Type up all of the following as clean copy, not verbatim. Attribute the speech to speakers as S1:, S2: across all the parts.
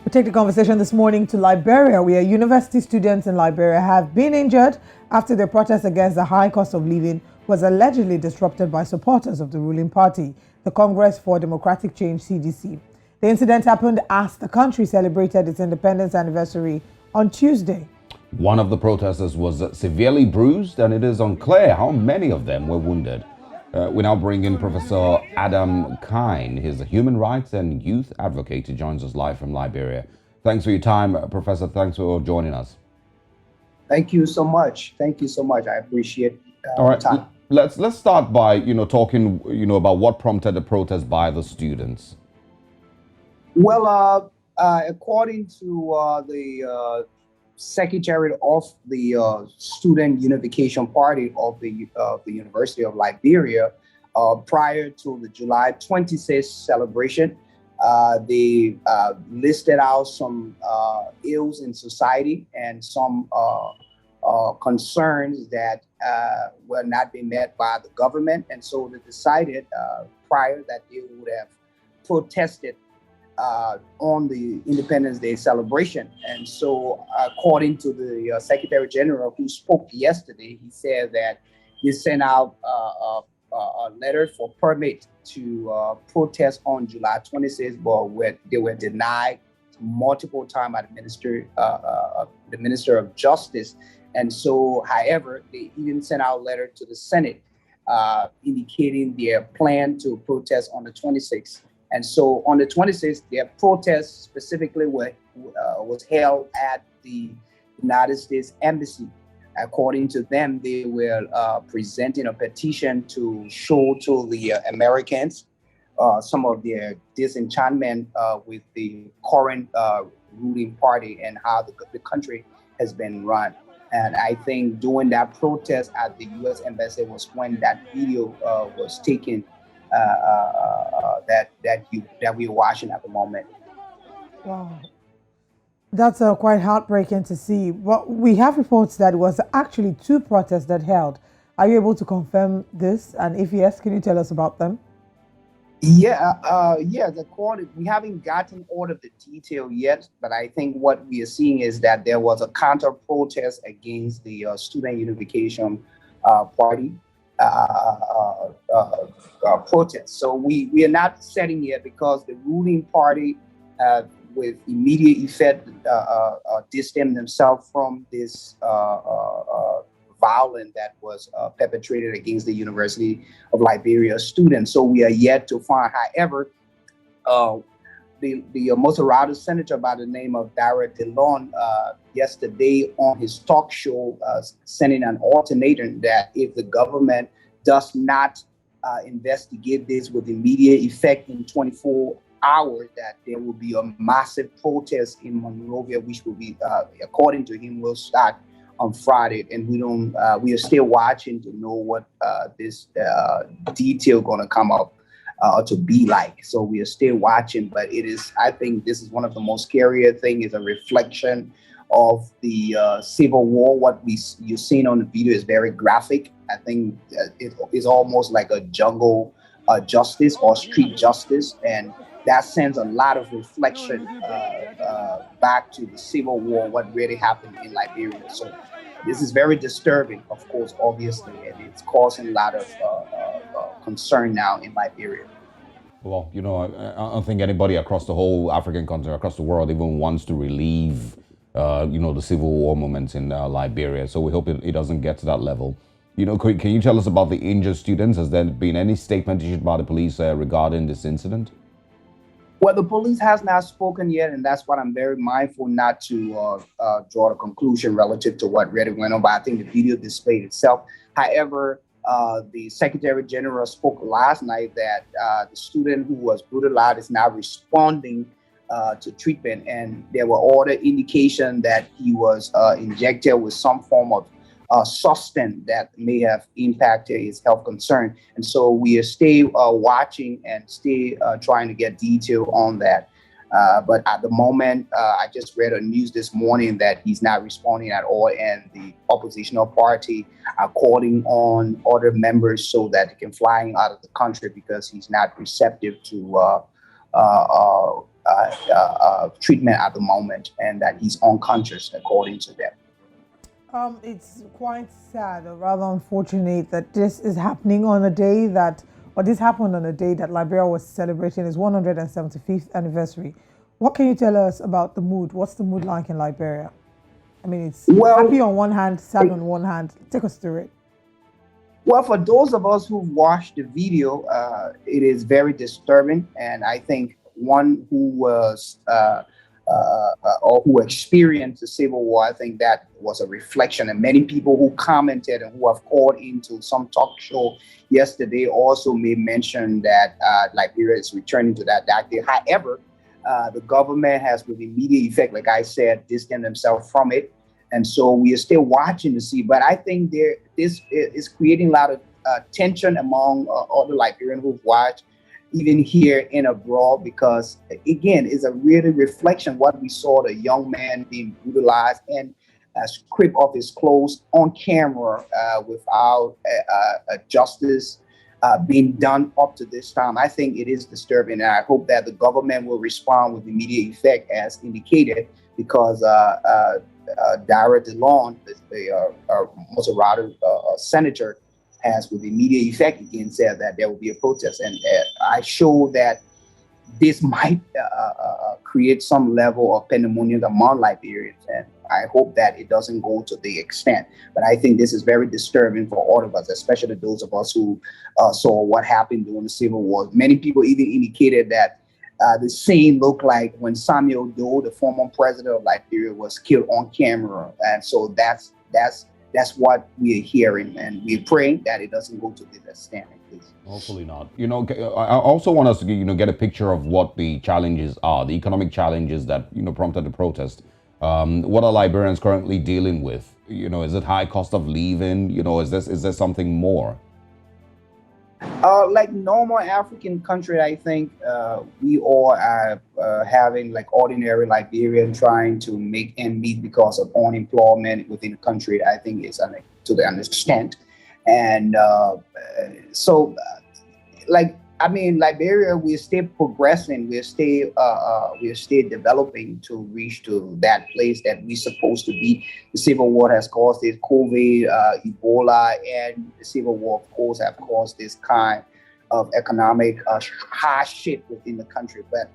S1: We take the conversation this morning to Liberia, where university students in Liberia have been injured after their protest against the high cost of living was allegedly disrupted by supporters of the ruling party, the Congress for Democratic Change (CDC). The incident happened as the country celebrated its independence anniversary on Tuesday.
S2: One of the protesters was severely bruised, and it is unclear how many of them were wounded. We now bring in Professor Adam Kine. He's a human rights and youth advocate who joins us live from Liberia. Thanks for your time, Professor. Thanks for joining us.
S3: Thank you so much. Thank you so much. I appreciate
S2: All right,
S3: the time.
S2: let's start by talking about what prompted the protest by the students.
S3: Well, according to the secretary of the Student Unification Party of the University of Liberia, prior to the July 26th celebration, they listed out some ills in society and some concerns that were not being met by the government. And so they decided prior that they would have protested on the Independence Day celebration. And so according to the Secretary General who spoke yesterday, he said that he sent out a letter for permit to protest on July 26th, but they were denied multiple times by the Minister of Justice. And so, however, they even sent out a letter to the Senate indicating their plan to protest on the 26th. And so on the 26th, their protest specifically was held at the United States Embassy. According to them, they were presenting a petition to show to the Americans some of their disenchantment with the current ruling party and how the country has been run. And I think during that protest at the U.S. Embassy was when that video was taken that we're watching at the moment.
S1: Wow. That's quite heartbreaking to see. Well, we have reports that it was actually two protests that held. Are you able to confirm this? And if yes, can you tell us about them?
S3: Yeah, we haven't gotten all of the detail yet, but I think what we are seeing is that there was a counter protest against the Student Unification Party protest. So we are not setting yet because the ruling party with immediate effect distanced themselves from this violence that was perpetrated against the University of Liberia students. So we are yet to find. However, the Moserado senator by the name of Dara DeLon yesterday on his talk show sending an ultimatum that if the government does not investigate this with immediate effect in 24 hours, that there will be a massive protest in Monrovia, which will be, according to him, will start on Friday. And we are still watching to know what this detail going to come up to be like. So we are still watching, but I think this is one of the most scarier thing is a reflection of the civil war. What you've seen on the video is very graphic. I think it is almost like a jungle justice or street justice, and that sends a lot of reflection back to the civil war, what really happened in Liberia. So this is very disturbing, of course, obviously, and it's causing a lot of concern now in Liberia.
S2: Well, I don't think anybody across the whole African continent, across the world, even wants to relieve, the civil war moments in Liberia. So we hope it doesn't get to that level. Can you tell us about the injured students? Has there been any statement issued by the police regarding this incident?
S3: Well, the police has not spoken yet, and that's what I'm very mindful not to draw a conclusion relative to what really went on. But I think the video displayed itself. However, the Secretary General spoke last night that the student who was brutalized is now responding to treatment, and there were all the indication that he was injected with some form of substance that may have impacted his health concern. And so we are still watching and still trying to get detail on that. But at the moment, I just read a news this morning that he's not responding at all, and the oppositional party are calling on other members so that he can fly out of the country because he's not receptive to treatment at the moment, and that he's unconscious, according to them.
S1: It's quite sad, or rather unfortunate, that this is happening on a day that, or this happened on a day that Liberia was celebrating its 175th anniversary. What can you tell us about the mood? What's the mood like in Liberia? I mean, it's happy on one hand, sad on one hand. Take us through it.
S3: Well, for those of us who've watched the video, it is very disturbing, and I think one who was or who experienced the Civil War, I think that was a reflection. And many people who commented and who have called into some talk show yesterday also made mention that Liberia is returning to that day. However, the government has, with immediate effect, like I said, distanced themselves from it. And so we are still watching to see. But I think this is creating a lot of tension among all the Liberians who've watched, even here in abroad, because again, it's a really reflection what we saw, the young man being brutalized and stripped off his clothes on camera without justice being done up to this time. I think it is disturbing, and I hope that the government will respond with immediate effect as indicated, because Dara DeLon, the Maserati senator, has with immediate effect again said that there will be a protest, and I show that this might create some level of pandemonium among Liberians, and I hope that it doesn't go to the extent. But I think this is very disturbing for all of us, especially those of us who saw what happened during the Civil War. Many people even indicated that the scene looked like when Samuel Doe, the former president of Liberia, was killed on camera, and so that's what we're hearing, and we're praying that it doesn't go to this extent.
S2: Hopefully not. I also want us to get a picture of what the challenges are, the economic challenges that prompted the protest. What are Liberians currently dealing with? Is it high cost of living? Is there something more?
S3: Like normal African country, I think we all are having, like ordinary Liberian, trying to make ends meet because of unemployment within the country. I think it's to the extent, and Liberia, we're still progressing. We're still developing to reach to that place that we're supposed to be. The Civil War has caused this COVID, Ebola, and the Civil War, of course, have caused this kind of economic hardship within the country. But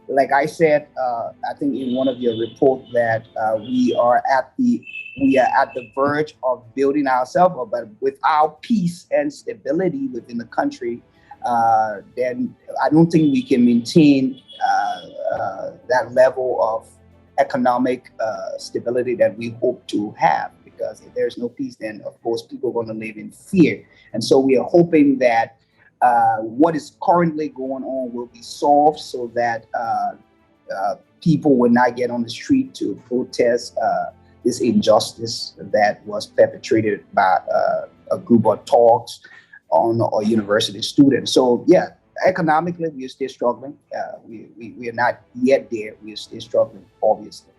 S3: like I said, I think in one of your reports that we are at the verge of building ourselves up, but without peace and stability within the country, then I don't think we can maintain that level of economic stability that we hope to have, because if there's no peace, then of course people are going to live in fear. And so we are hoping that what is currently going on will be solved, so that people will not get on the street to protest this injustice that was perpetrated by a group of thugs on a university student. So yeah, economically we are still struggling. We are not yet there. We are still struggling, obviously.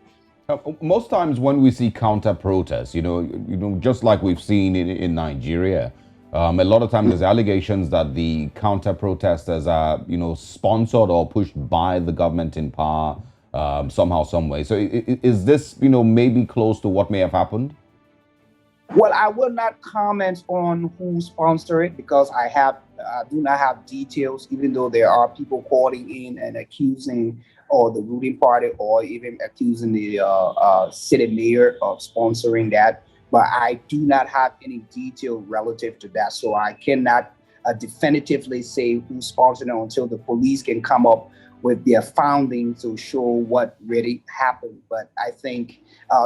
S2: Most times when we see counter protests, just like we've seen in Nigeria, a lot of times there's allegations that the counter protesters are, sponsored or pushed by the government in power somehow, some way. So is this, maybe close to what may have happened?
S3: Well, I will not comment on who sponsored it, because I do not have details, even though there are people calling in and accusing or the ruling party, or even accusing the city mayor of sponsoring that. But I do not have any detail relative to that. So I cannot definitively say who sponsored it until the police can come up with their findings to show what really happened. But I think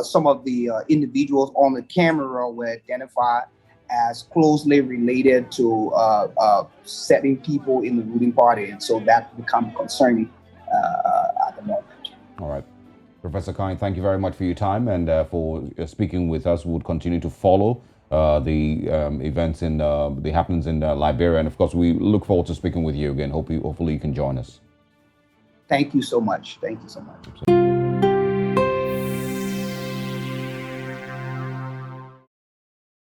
S3: some of the individuals on the camera were identified as closely related to certain people in the ruling party. And so that becomes concerning at the moment.
S2: All right. Professor Kine, thank you very much for your time and for speaking with us. We would continue to follow the events in the happenings in Liberia. And of course, we look forward to speaking with you again. Hopefully you can join us.
S3: Thank you so much. Thank you so much.